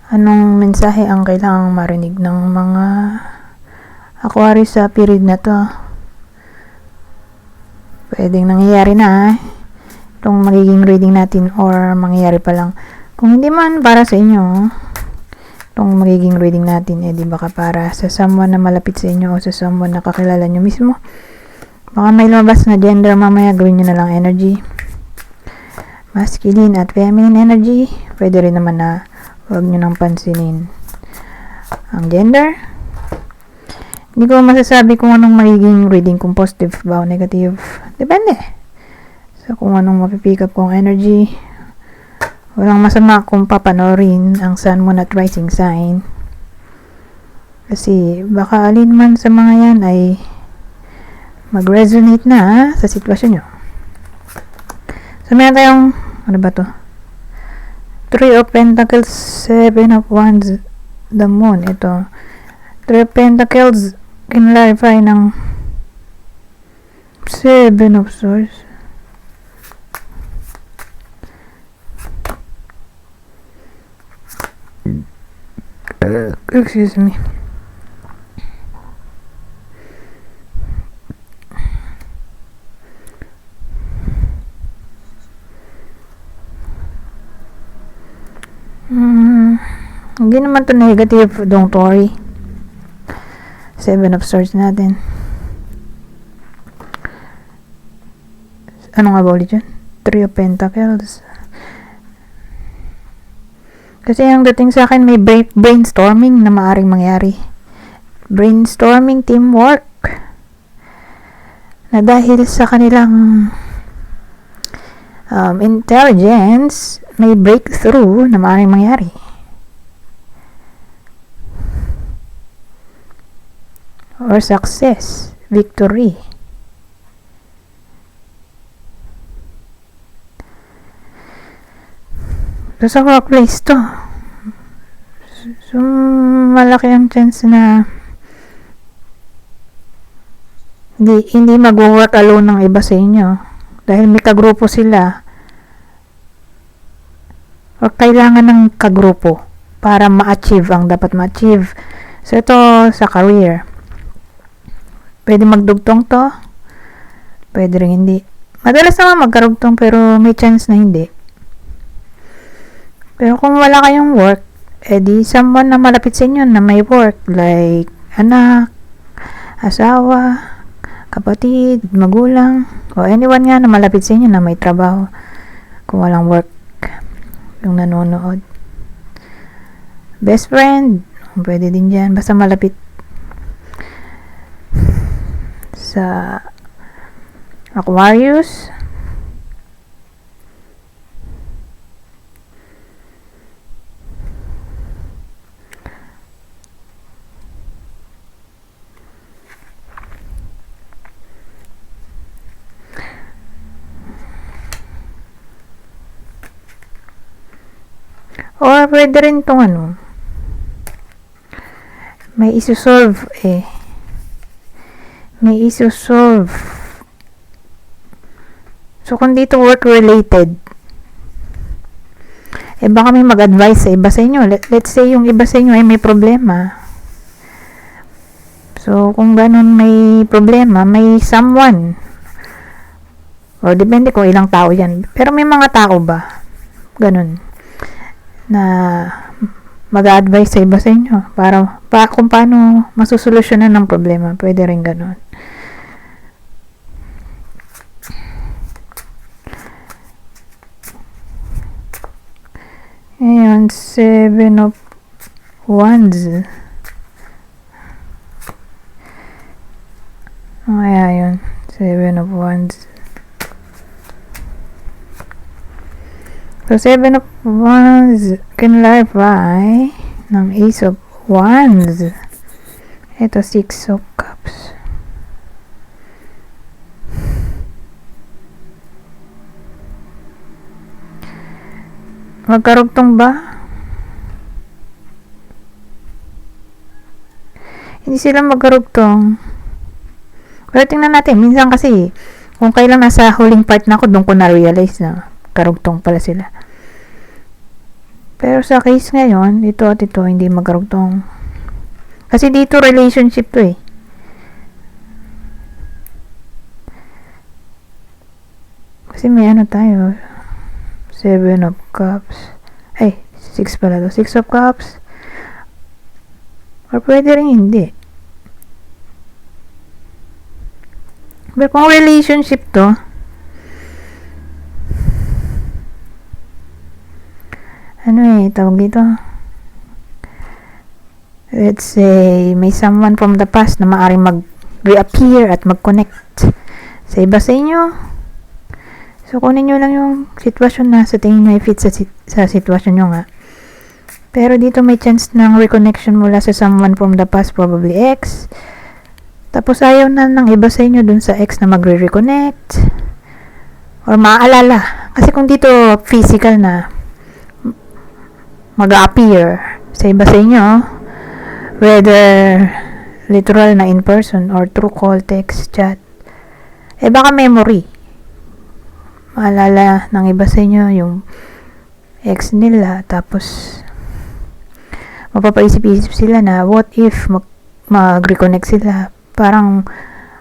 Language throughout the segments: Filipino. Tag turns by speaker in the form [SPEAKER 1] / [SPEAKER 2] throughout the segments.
[SPEAKER 1] Anong mensahe ang kailangang marinig ng mga Aquarius sa period na to? Pwedeng nangyayari na itong magiging reading natin or mangyayari pa lang. Kung hindi man para sa inyo, itong magiging reading natin, di baka para sa someone na malapit sa inyo o sa someone na kakilala nyo mismo. Baka may lumabas na gender mamaya, gawin nyo na lang energy. Masculine at feminine energy. Pwede rin naman na huwag nyo nang pansinin ang gender. Hindi ko masasabi kung anong magiging reading, kung positive ba o negative. Depende. So, kung anong mapipick up kong energy. Walang masama kung papanorin ang sun, moon at rising sign. Kasi baka alin man sa mga yan ay mag-resonate na sa sitwasyon nyo. So, meron tayong, ano ba to? 3 of Pentacles, 7 of Wands, the Moon. Ito, 3 of Pentacles, kinlarify ng 7 of Swords. Excuse me. Hindi naman to negative, don't worry. 7 of Swords natin. Ano nga ba ulit yun? 3 of Pentacles. Kasi ang dating sa akin, may brainstorming na maaring mangyari. Brainstorming, teamwork. Na dahil sa kanilang intelligence, may breakthrough na maaring mangyari. Or success, victory. So, sa workplace to. So, malaki ang chance na hindi mag-work alone ng iba sa inyo. Dahil may kagrupo sila. O kailangan ng kagrupo para ma-achieve ang dapat ma-achieve. So, ito sa career. Pwede magdugtong to. Pwede rin hindi. Madalas naman magkarugtong pero may chance na hindi. Pero kung wala kayong work, edi someone na malapit sa inyo na may work. Like anak, asawa, kapatid, magulang, o anyone nga na malapit sa inyo na may trabaho. Kung walang work, yung nanonood. Best friend, pwede din dyan. Basta malapit sa Aquarius. Or pwede rin tong may isusolve may isusolve. So, kung dito work-related, baka may mag-advise sa iba sa inyo. Let's say, yung iba sa inyo ay may problema. So, kung ganun may problema, may someone. O, depende kung ilang tao yan. Pero may mga tao ba? Ganun. Na mag-advise sa iba sa inyo para kung paano masusolusyonan ng problema. Pwede rin ganun. Ayan, 7 of Wands. Kaya yun, 7 of Wands. So, 7 of Wands can clarify ng Ace of Wands. Ito, 6 of Cups. Magkarugtong ba? Hindi sila magkarugtong. Pero tingnan natin. Minsan kasi, kung kailan nasa huling part na ako, doon ko na-realize na karugtong pala sila. Pero sa case ngayon, ito at ito hindi magkarugtong. Kasi dito relationship to eh. Kasi may ano tayo, 7 of Cups. Ay, 6 pala to. 6 of Cups. Or pwede rin hindi. Pero kung relationship to, ano tawag dito? Let's say, may someone from the past na maaaring mag-reappear at mag-connect sa iba sa inyo. So, kunin nyo lang yung sitwasyon na sa tingin nyo i-fit sa sitwasyon nyo nga. Pero dito may chance ng reconnection mula sa someone from the past, probably ex. Tapos ayaw na ng iba sa inyo dun sa ex na magre-reconnect. Or maaalala. Kasi kung dito physical na mag-appear sa iba sa inyo, whether literal na in person or through call, text, chat, baka memory. Maalala ng iba sa inyo yung ex nila, tapos mapapaisip-isip sila na what if mag-reconnect sila. Parang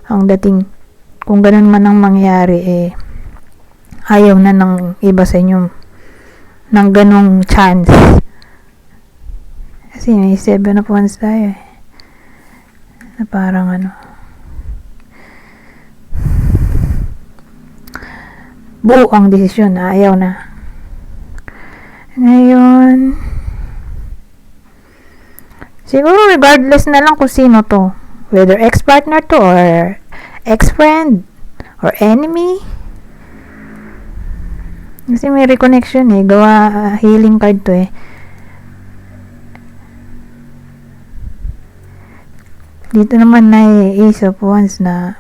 [SPEAKER 1] ang dating, kung ganun man ang mangyari, ayaw na ng iba sa inyo ng ganong chance. Kasi may 7 of Wands tayo na parang ano, buo ang desisyon na ayaw na. Ngayon, siguro regardless na lang kung sino to, whether ex-partner to or ex-friend or enemy. Kasi may reconnection gawa healing card to Dito naman na Ace of Wands na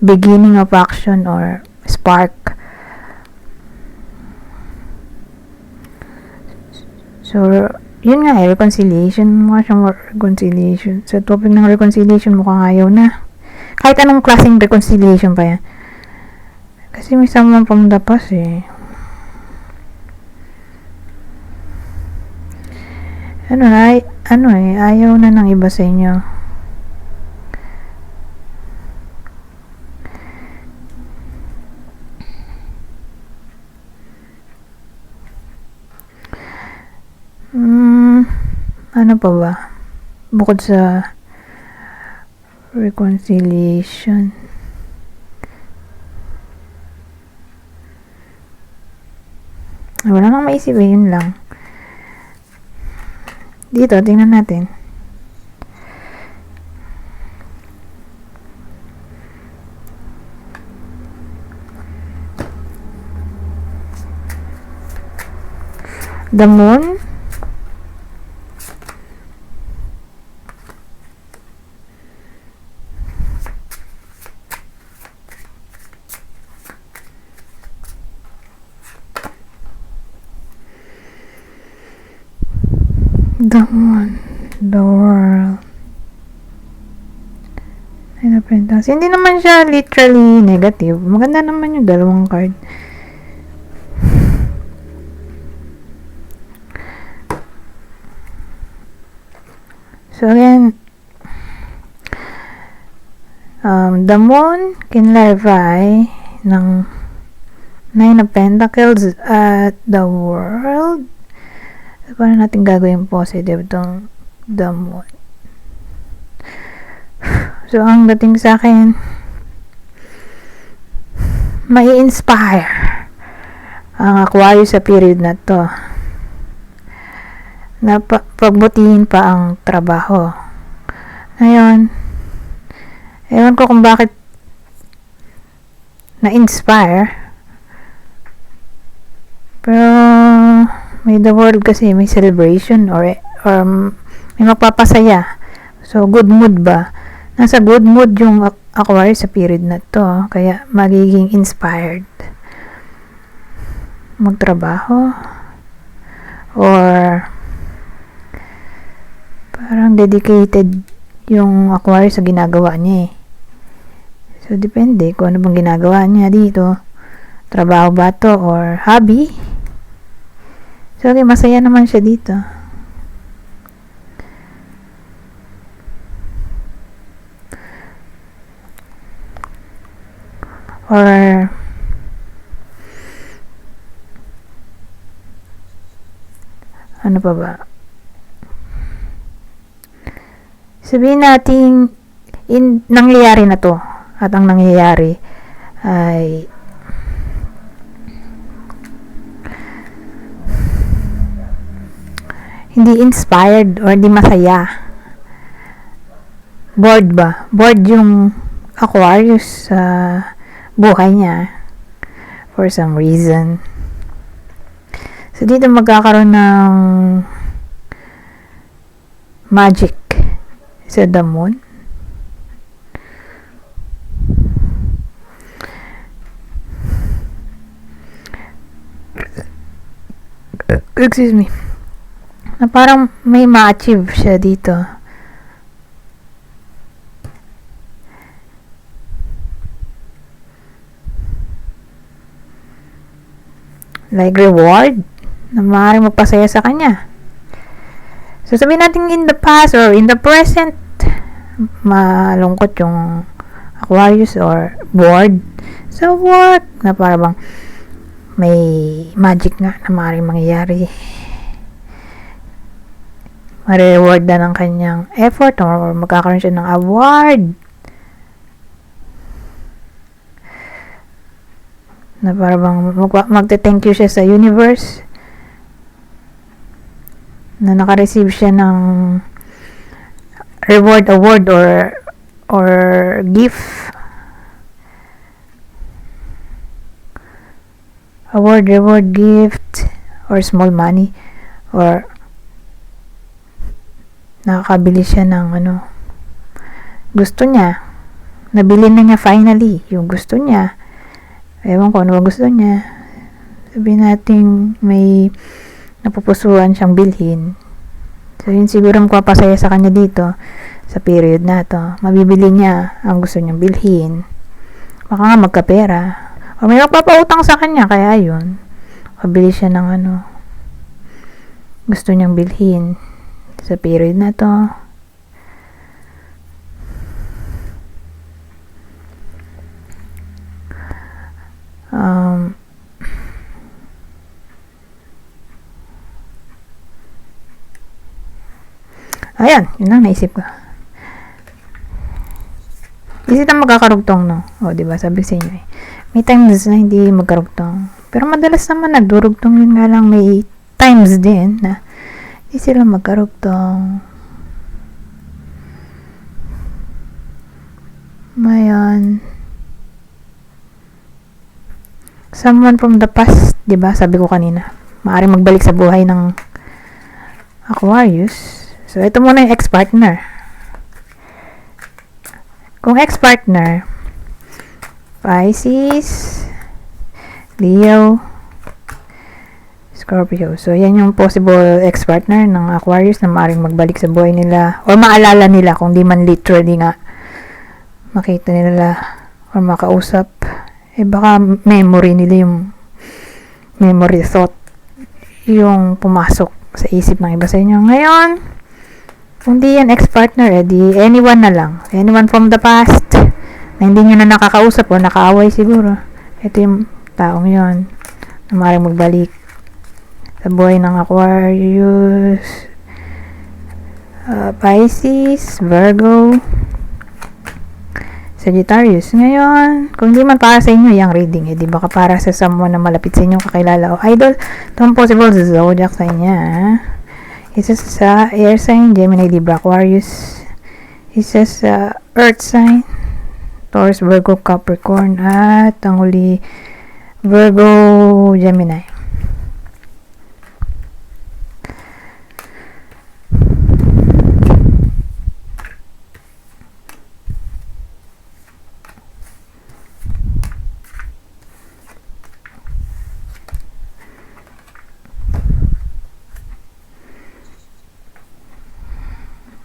[SPEAKER 1] beginning of action or spark. So, yun nga reconciliation. Mukha siyang reconciliation. Sa topic ng reconciliation, mukhang ayaw na. Kahit anong klaseng reconciliation pa yan. Kasi may someone from the past ayaw na ng iba sa inyo. Ano pa ba? Bukod sa reconciliation. Wala nang maisip yun lang. Dito, tingnan natin. The Moon. The Moon. The World. Hindi naman siya literally negative. Maganda naman yung dalawang card. So again, the Moon can clarify ng 9 of Pentacles at the World. So, paano natin gagawin positive itong the Moon? So, ang dating sa akin, mai-inspire ang Aquarius sa period na to na pagbutihin pa ang trabaho. Ngayon, ewan ko kung bakit na-inspire, pero may the World kasi, may celebration or may magpapasaya. So, good mood ba? Nasa good mood yung Aquarius sa period na to, kaya magiging inspired magtrabaho or parang dedicated yung Aquarius sa ginagawa niya So, depende kung ano bang ginagawa niya dito. Trabaho ba to or hobby? So, okay, masaya naman siya dito. Or ano pa ba? Sabihin natin nangyayari na to, at ang nangyayari ay hindi inspired or hindi masaya. Bored ba? Bored yung Aquarius sa buhay niya for some reason. So, dito magkakaroon ng magic sa the moon. Excuse me. Na parang may ma-achieve siya dito. Like reward na maaaring magpasaya sa kanya. So, sabihin natin in the past or in the present, malungkot yung Aquarius or bored sa work, na parang may magic nga na maaaring mangyayari. Mare-reward na ng kanyang effort or magkakaroon siya ng award. Na parang magte-thank you siya sa universe na naka-receive siya ng reward, award or gift. Award, reward, gift, or small money, or nakakabili siya ng gusto niya. Nabili na niya finally yung gusto niya. Ewan ko ano ba gusto niya. Sabihin natin may napupusuan siyang bilhin. So, yun siguro magpapasaya sa kanya dito sa period na to. Mabibili niya ang gusto niyang bilhin. Baka nga magkapera. O may magpapautang sa kanya, kaya yun. Mabili siya ng gusto niyang bilhin sa period na to. Ayan, yun ang naisip ko. Kasi ito magkakarugtong, no? O, diba? Sabi sa inyo eh. May times na hindi magkarugtong. Pero madalas naman nagdurugtong, yun nga lang may times din na hindi sila magkarugtong. Ngayon, someone from the past, diba? Sabi ko kanina, maaaring magbalik sa buhay ng Aquarius. So, ito muna yung ex-partner. Kung ex-partner, Pisces, Leo, Scorpio. So, yan yung possible ex-partner ng Aquarius na maaaring magbalik sa buhay nila o maalala nila kung di man literally nga makita nila or makausap. Baka memory nila yung memory thought yung pumasok sa isip ng iba sa inyo. Ngayon, kung di yan ex-partner, di anyone na lang. Anyone from the past na hindi nyo na nakakausap o nakaaway siguro. Ito yung taong yon na maaaring magbalik sa buhay ng Aquarius, Pisces, Virgo, Sagittarius. Ngayon, kung di man para sa inyo yung reading, di baka para sa someone na malapit sa inyo kakilala o idol, ito ang possible sa zodiac sa inyo. Isa sa air sign, Gemini, Libra, Aquarius. Isa sa earth sign, Taurus, Virgo, Capricorn. At ang huli, Virgo, Gemini.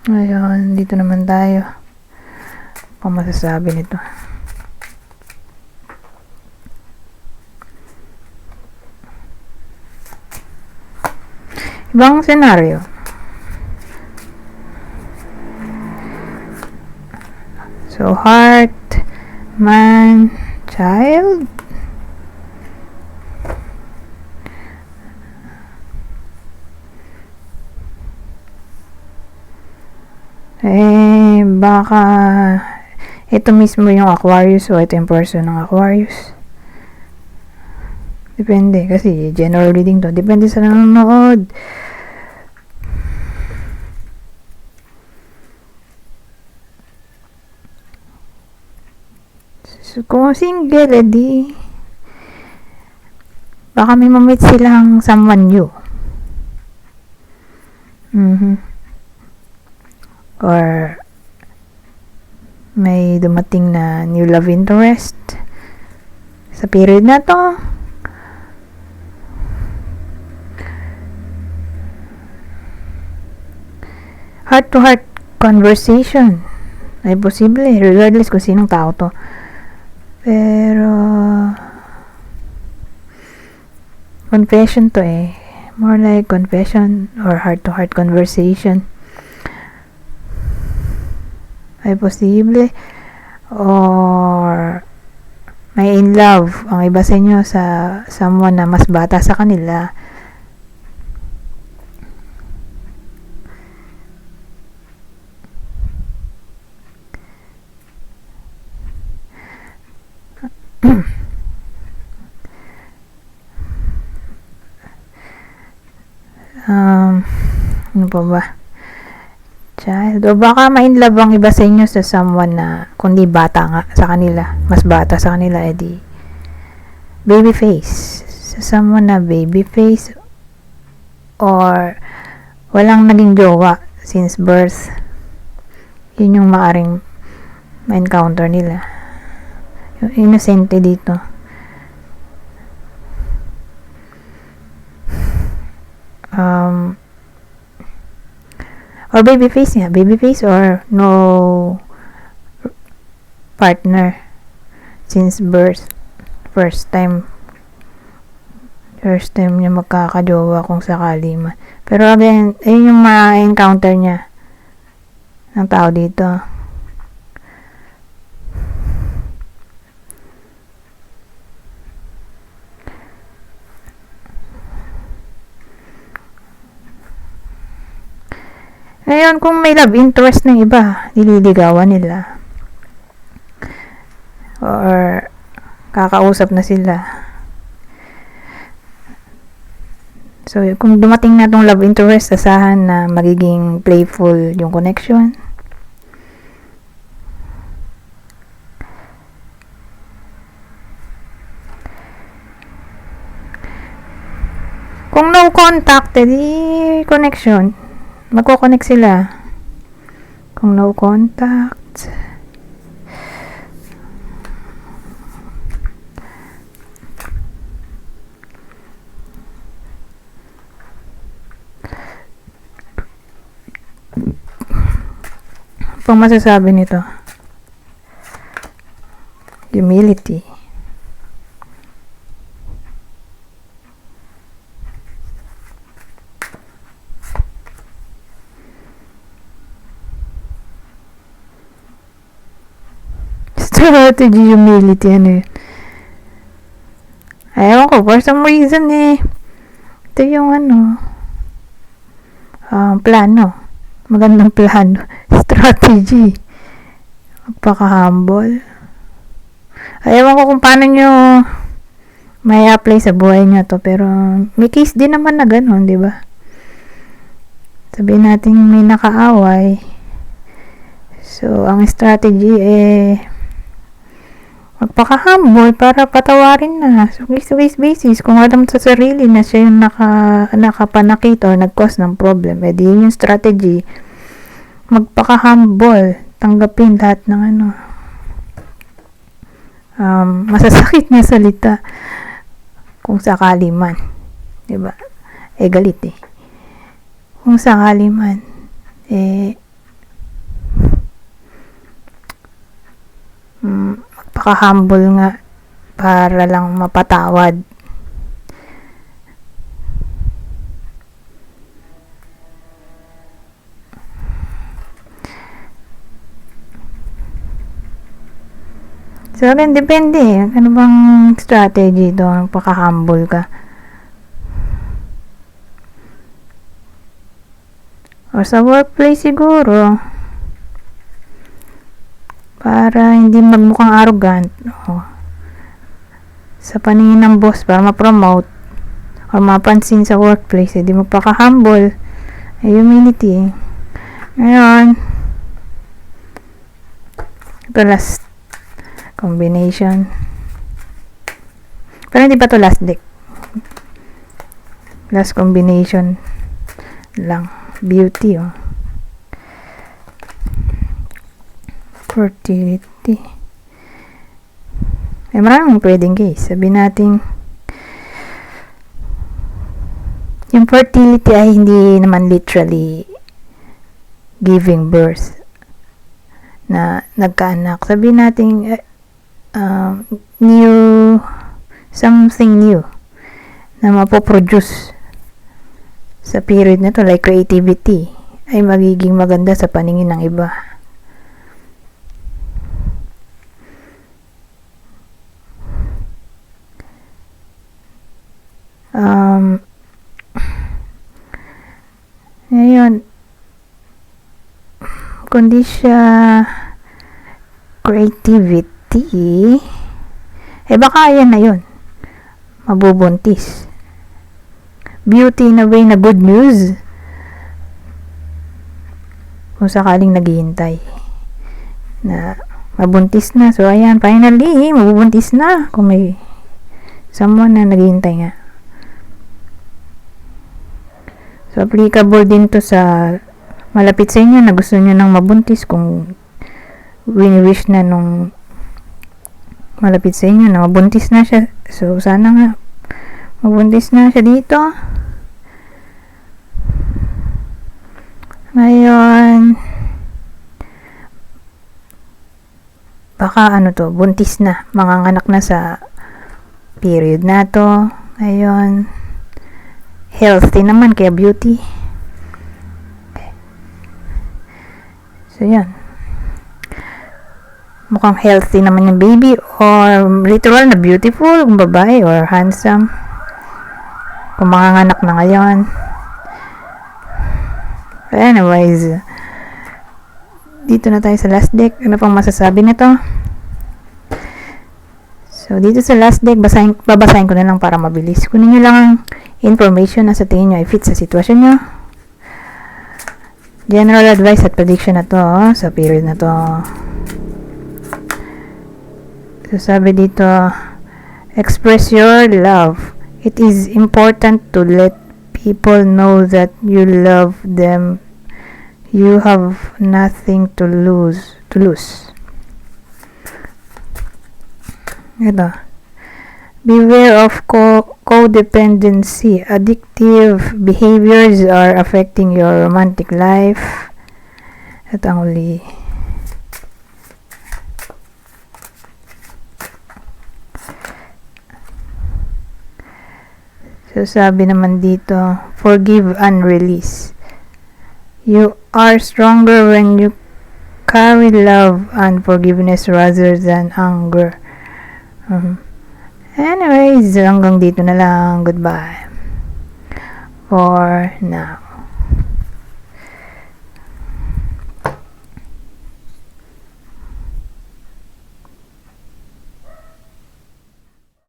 [SPEAKER 1] Ngayon, dito naman tayo. Ano masasabi nito? Ibang senaryo. So, heart, man, child. Baka ito mismo yung Aquarius o ito yung person ng Aquarius. Depende kasi general reading to. Depende sa nanonood. So, kung single, edi baka may mamit silang someone new. Or may dumating na new love interest sa period na to. Heart to heart conversation ay posible regardless kung sinong tao to. Pero confession to more like confession or heart to heart conversation ay posible, or may in love ang iba sa inyo sa someone na mas bata sa kanila. Ano pa ba? Child. O baka ma-inlove ang iba sa inyo sa someone na kundi bata nga sa kanila. Mas bata sa kanila, edi baby face. Sa someone na baby face or walang naging jowa since birth. Yun yung maaring ma-encounter nila. Yung innocente dito. Or baby face or no partner since birth. First time niya magkakajowa kung sakali man. Pero again, ayun yung ma-encounter niya ng tao dito. Ngayon, kung may love interest ng iba, nililigawan nila. Or kakausap na sila. So, kung dumating na tong love interest, asahan na magiging playful yung connection. Kung no contact, edi connection. Magko-connect sila. Kung no contact. Pang masasabi nito? Humility. Strategy, humility, ano yun? Ayaw ko, for some reason ito yung plano. Magandang plano. Strategy. Magpaka-humble. Ayaw ko kung paano nyo may apply sa buhay nyo to, pero may case din naman na ganun, di ba? Sabihin natin may nakaaway. So, ang strategy magpaka-humble para patawarin na. So, case-to-case basis, kung alam sa sarili na siya yung nakapanakit or nag-cause ng problem, edi yun yung strategy. Magpaka-humble. Tanggapin lahat ng masasakit na salita kung sakali man. Diba? Galit Kung sakali man, magpaka-humble nga para lang mapatawad. So, again, depende. Ano bang strategy ito? Paka-humble ka. O sa workplace siguro, para hindi magmukhang arrogant. O, sa paningin ng boss, para ma-promote or mapansin sa workplace, hindi magpaka-humble. Humility. Ngayon, ito last combination. Pero hindi pa to last deck. Last combination lang. Beauty, oh. Fertility. Maraming pwedeng case. Sabi natin, yung fertility ay hindi naman literally giving birth na nagkaanak. Sabi natin, new, something new na mapoproduce sa period na to, like creativity, ay magiging maganda sa paningin ng iba. Ngayon, kundi siya creativity, baka yan na yun, mabubuntis. Beauty in a way na good news kung sakaling naghihintay na mabuntis na. So ayan, finally mabubuntis na kung may someone na naghihintay nga. So applicable din to sa malapit sa inyo na gusto nyo nang mabuntis, kung wini-wish na nung malapit sa inyo na mabuntis na siya. So sana nga mabuntis na siya dito. Ngayon, baka buntis na, manganganak na sa period na to. Ngayon, healthy naman, kaya beauty. Okay. So, yan. Mukhang healthy naman yung baby, or literal na beautiful, kung babae, or handsome. Kung manganganak na ngayon. Anyways, dito na tayo sa last deck. Ano pang masasabi nito? So, dito sa last deck, babasahin ko na lang para mabilis. Kunin nyo lang ang information na sa tingin nyo ay fit sa sitwasyon nyo. General advice at prediction na to, sa period na to. So, sabi dito, express your love. It is important to let people know that you love them. You have nothing to lose. Ito. Beware of codependency. Addictive behaviors are affecting your romantic life. Ito ang uli. So, sabi naman dito, forgive and release. You are stronger when you carry love and forgiveness rather than anger. Anyways, hanggang dito na lang. Goodbye for now.